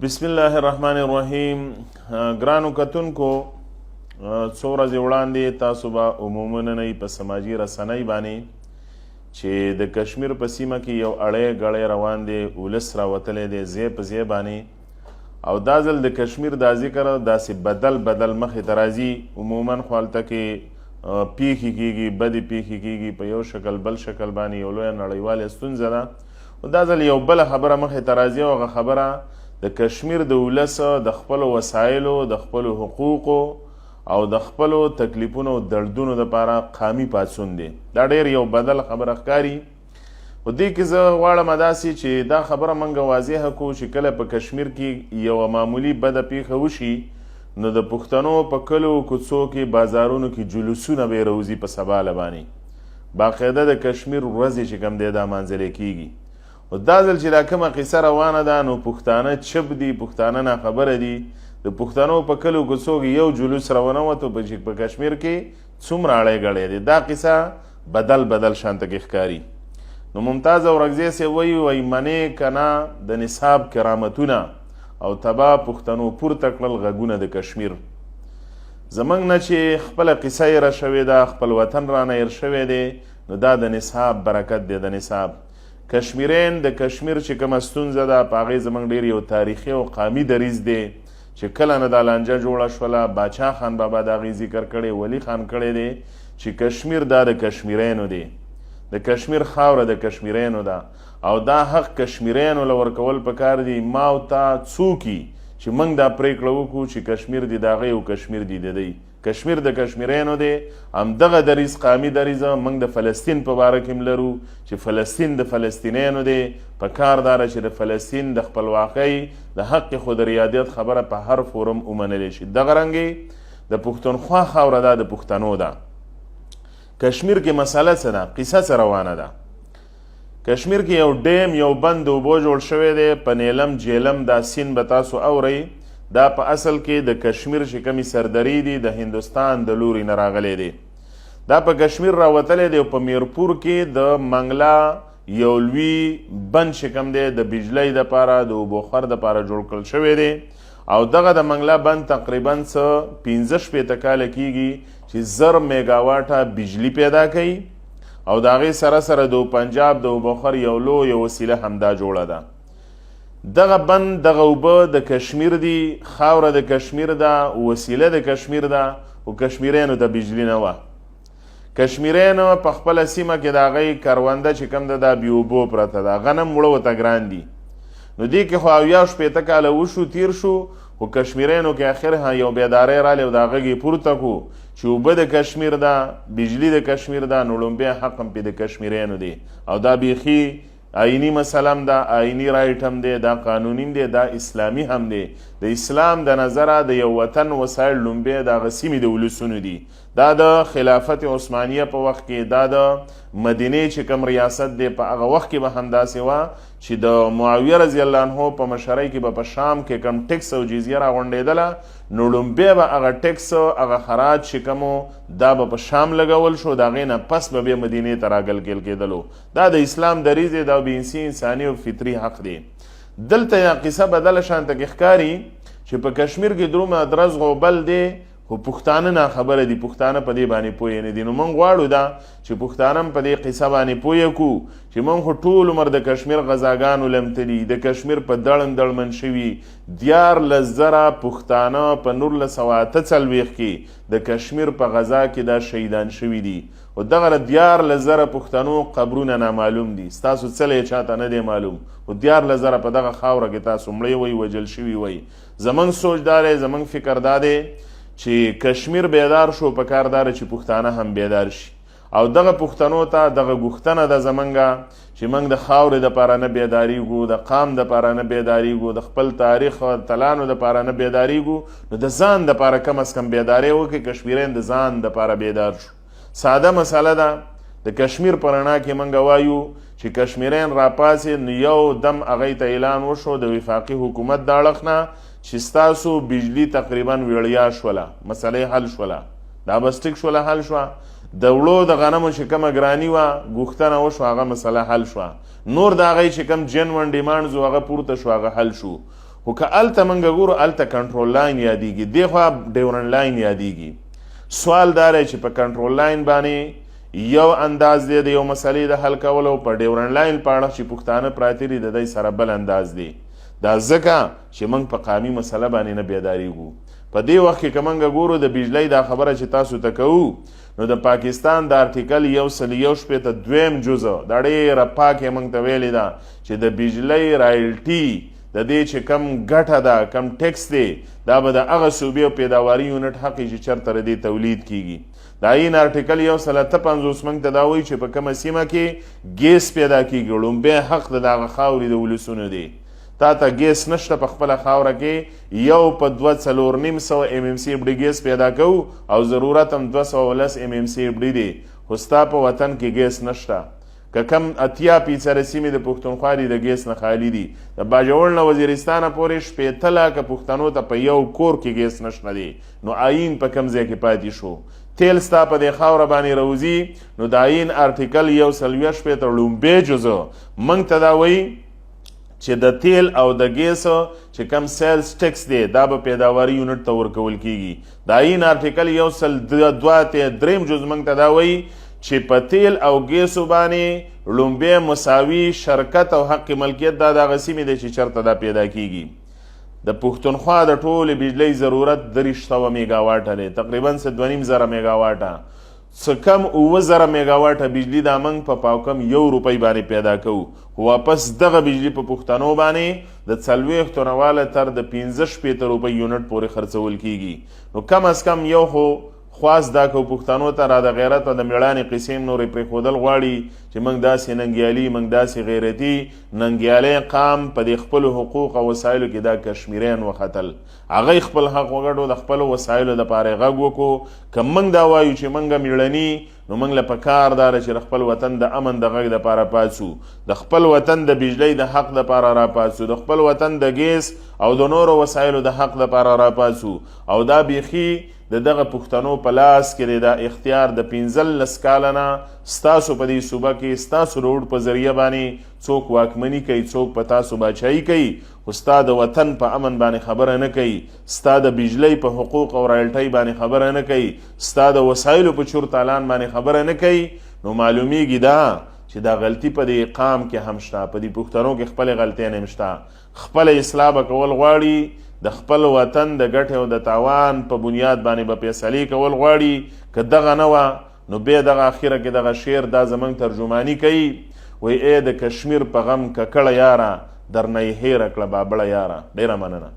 بسم الله الرحمن الرحیم. ګرانو کتونکو، څو ورځې وړاندې تاسو به عموما ننئ په سماجي رسنۍ باندې چې د کشمیر په سیمه کې یو اړی ګړی روان دی، ولس راوتلی دی ځای په ځای باندې، او دا ځل د کشمیر دا ذکر داسې بدل مخې ته راځي. عموما خو هلته کې پیښې کېږي، بدې پیښې کېږي په یو شکل بل شکل باندې، یو لویه نړیواله ستونزه ده. او دا ځل یو بله خبره مخې ته راځي، او هغه خبره د کشمیر د ولس د خپلو وسایلو، د خپلو حقوقو او د خپلو تکلیفونو او دردونو دپاره قامي پاڅون دی. دا ډېر یو بدل خبره ښکاري. خو دې کې زه غواړم داسې چې دا خبره موږ واضحه کړو چې کله په کشمیر کې یوه معمولي بده پیښه وشي، نو د پښتنو په کلو کوڅو کې بازارونو کې جلوسونه به یې راوځي په سباله باندې، باقاعده د کشمیر ورځې چې کوم دی دا مانځلی کېږي. او دا ځل چې دا کومه قصه روانه ده، نو پښتانه چپ دي، پښتانه ناخبره دي. د پښتنو په کلو کوڅو کې یو جلوس راونه وته چې په کشمیر کې څومره اړی ګړی دی. دا قصه بدل شانته کې ښکاري. نو ممتاز اورکزی صاحب وایي منې که نه د نصاب کرامتونه او تبا پښتنو پورته کړل غږونه د کشمیر. زموږ نه چې خپله قصه یې را شوې ده، خپل وطن رانه هېر شوی دی، نو دا د نصاب برکت دی. د نصاب کشمیرین د کشمیر چې کومه ستونزه ده، په هغې زموږ ډېر یو تاریخي او قامي دریځ دی چې کله نه دا لانجه جوړه شوله، باچا خان بابا د هغې ذکر کړی، ولی خان کړی دی چې کشمیر دا د کشمیرینو دی، د کشمیر خاوره د کشمیرینو ده، او دا حق کشمیرینو له ورکول پکار دی. ما او تا څوکي چې موږ دا پرېکړه وکړو چې کشمیر دی د هغې او کشمیر دی د دی، کشمیر د کشمیرینو دی. همدغه دریځ قامي دریځه موږ د فلسطین په باره کې هم لرو چې فلسطین د فلسطینیانو دی. په کار داره چې د فلسطین د خپلواکۍ د حق خود ریادیت خبره په هر فورم ومنلی شي. دغه رنګې د پښتونخوا خاوره ده، د پښتنو ده. کشمیر کې مسله څه ده؟ قصه څه روانه ده؟ کشمیر کې یو ډیم، یو بند د اوبو جوړ شوی دی په نیلم جیلم. دا سیند به تاسو اورئ، دا په اصل کې د کشمیر چې کومې سردرې دي د هندوستان د لوري نه راغلی دی. دا په کشمیر راوتلی دی، او په میرپور کې د منګلا یو لوی بند چې کوم دی د بجلۍ دپاره، د اوبوخر دپاره جوړ کړل شوی دی. او دغه د منګلا بند تقریبا څه 15 کاله کېږي چې 1000 میګاواټه بجلی پیدا کوي، او د هغې سره سره د پنجاب د اوبوخر یو لویه وسیله همدا جوړه ده. دغه بند، دغه اوبه د کشمیر دي، خاوره د کشمیر ده، وسیله د کشمیر ده، او کشمیرینو د بجلی نه وه. کشمیرینو په خپله سیمه کې د هغې کرونده چې کوم ده دا بې اوبو پرته ده، غنم وړه ورته ګران دي. نو دې کې خو 70 کاله وشو تیر شو، خو کشمیرینو کې اخر یو بیداری رالی او دا غږ یې پورته کړو چې اوبه د کشمیر ده، بجلی د کشمیر ده، نو لومبی حق هم پې د کشمیرینو دی. او دا بیخي آئینی مسله هم ده، آئینی رایټ هم دی، دا قانوني هم دی، دا اسلامي هم دی. د اسلام د نظره د یو وطن وسایل لومبی د هغه سیمې د ولسونو دي. دا د خلافت عثمانیه په وخت کې، دا د مدینې چې کوم ریاست دی په هغه وخت کې به همداسې وه چې د معاویه رضی الله عنه په مشرۍ کې به په شام کې کوم ټکس او جزیه راغونډېدله، نو لومبی به هغه ټکس، هغه خراج چې کومو دا به په شام لګول شو، د هغې نه پس به بیا مدینې ته راګلګل کېدلو. دا د اسلام دریځ دی، دا بې انساني او فطري حق دی. دلته یا قصه بدله شانته کې ښکاري چې په کشمیر کې درومه درز غوبل دی، خو پښتانه ناخبره دي، پښتانه په دې باندې پوه نه دي. نو موږ غواړو دا چې پښتانه هم په دې قصه باندې پوه کړو چې موږ خو ټول عمر د کشمیر غزاګانو لمتلي، د کشمیر په دړمن شوي 14,000 پښتانه په 1948 کې د کشمیر په غزا کې دا شهیدان شوي دي. او دغه 14,000 پښتنو قبرونه نامعلوم دي، ستاسو څلی چاته نه دی معلوم. او 14,000 په دغه خاوره کې تاسو مړی وی، وجل شوي وی. زموږ سوچ دا دی، زموږ فکر دا دی چې کشمیر بیدار شو، په کار داره چې پښتانه هم بیدار شي. او دغه پښتنو ته دغه غوښتنه ده زمونږه چې موږ د خاورې دپاره نه بیداریږو، د قام دپاره نه بیداریږو، د خپل تاریخ او تلانو دپاره نه بیداریږو، نو د ځان دپاره کم از کم بیداری وکړي. کشمیرین د ځان دپاره بیدار شو. ساده مسله ده. د کشمیر په رڼا کې موږ وایو چې کشمیرین راپاسې، نو یو دم هغې ته اعلان وشو د وفاقي حکومت د اړخ نه چې ستاسو بجلی تقریبا ویړیا شوله، مسئله حل شوله، دا بسټیک شوله، حل شوه. د وړو د غنمو چې کومه ګراني وه غوښتنه وشوه، هغه مسله حل شوه. نور د هغې چې کوم جنون ډیمانډز و هغه پورته شو، هغه حل شو. خو که هلته موږ ګورو هلته کنټرول لاین یادیږي، دې خوا ډیورنډ لاین یادیږي. سوال دا دی چې په کنټرول لاین باندې یو انداز دی د یو مسلې د حل کولو، په ډیورنډ لاین په اړه چې پښتانه پراته دي د دوی سره بل انداز دی. دا ځکه چې موږ په قامي مسله باندې نه بیداریږو. په دې وخت کې که موږ ګورو د بجلۍ دا خبره چې تاسو ته کوو، نو د پاکستان د آرټیکل 162 جزء دا ډېره پاکې موږ ته ویلې ده چې د بجلۍ رایلټي د دې چې کم ګټه ده، کم ټیکس دی، دا به د هغه صوبې او پیداواري یونټ حق چې چېرته د دې تولید کیږي. د آیین آرټیکل 153 موږ ته دا وایي چې په کومه سیمه کې ګیس پیدا کیږي، لومبی حق د دغه خاورې د ولسونو دی. تا ته ګیس نشته په خپله خاوره کې، یو په 2.4 MMC ګیس پیدا کوو او ضرورت هم 210 MMC دی، خو ستا په وطن کې ګیس نشته. که کم 80% سیمې د پښتونخوا دي د ګیس نه خالي دي. د باجوړ نه وزیرستانه پورې 80 لکه پښتنو ته په یو کور کې ګیس نشته دی. نو آیین په کم ځای کې پاتې شو. تیل ستا په دې خاوره باندې روزي، نو د آیین آرټیکل 160 لومبی جزء موږ ته دا وایي چې د تیل او د ګیسو چې کم سیلز ټیکس دی دا به پیداواري یونټ ته ورکول کیږي. د آیین آرټیکل 102 جزء موږ ته دا وایي چې په تیل او ګیسو باندې لومبی مساوي شرکت او حق ملکیت دا دغه سیمې دی چې چېرته دا پیدا کیږي. د پښتونخوا د ټولې بجلۍ ضرورت 300 میګاواټه دی، تقریبا 2.5 میګاواټه، څه کم 9,000 میګاواټه بجلی دا موږ په پاوکم 1 روپۍ باندې پیدا کوو. واپس دغه بجلی په پښتنو باندې د 40 نه تر د 15 روپۍ یونټ پورې خرڅول کیږي. نو کم از کم یو خو خواست دا کو پښتنو ته را د غیرت او د میړانې قسم نورې پرېښودل غواړي چې موږ داسې ننګیالي، موږ داسې غیرتي ننګیالی قام په دې خپلو حقوق او وسایلو کې دا کشمیریان وختل، هغوی خپل حق وګټو، د خپلو وسایلو دپاره یې غږ وکړو. که موږ دا وایو چې موږ میړني، نو موږ له پکار دا ده چې د خپل وطن د امن د غږ دپاره پاڅو، د خپل وطن د بجلۍ د حق دپاره راپاڅو، د خپل وطن د ګیس او د نورو وسایلو د حق دپاره راپاڅو. او دا بیخي د دغه پښتنو په لاس کې دی دا اختیار د 15 کاله نه ستاسو په دې صوبه کې ستاسو روډ په ذریعه باندې څوک واکمني کوي، څوک په تاسو باچایي کوي، خو ستا د وطن په امن باندې خبره نه کوي، ستا د بجلۍ په حقوق او رایلټۍ باندې خبره نه کوي، ستا د وسایلو په چور تالان باندې خبره نه کوي. نو معلومیږي دا چې دا غلطي په دې قام کې هم شته، په دې پښتنو کې خپلې غلطیانې هم شته. خپله اصلاح به کول غواړي، د خپل وطن د ګټې او د تاوان په بنیاد باندې به فیصلې کول غواړي. که دغه نه وه نو بیا دغه اخیره کې دغه شعر دا زموږ ترجماني کوي، وایي ای د کشمیر په غم ککړه یاره، درنه یې هیره کړه بابړه یاره. ډېره مننه.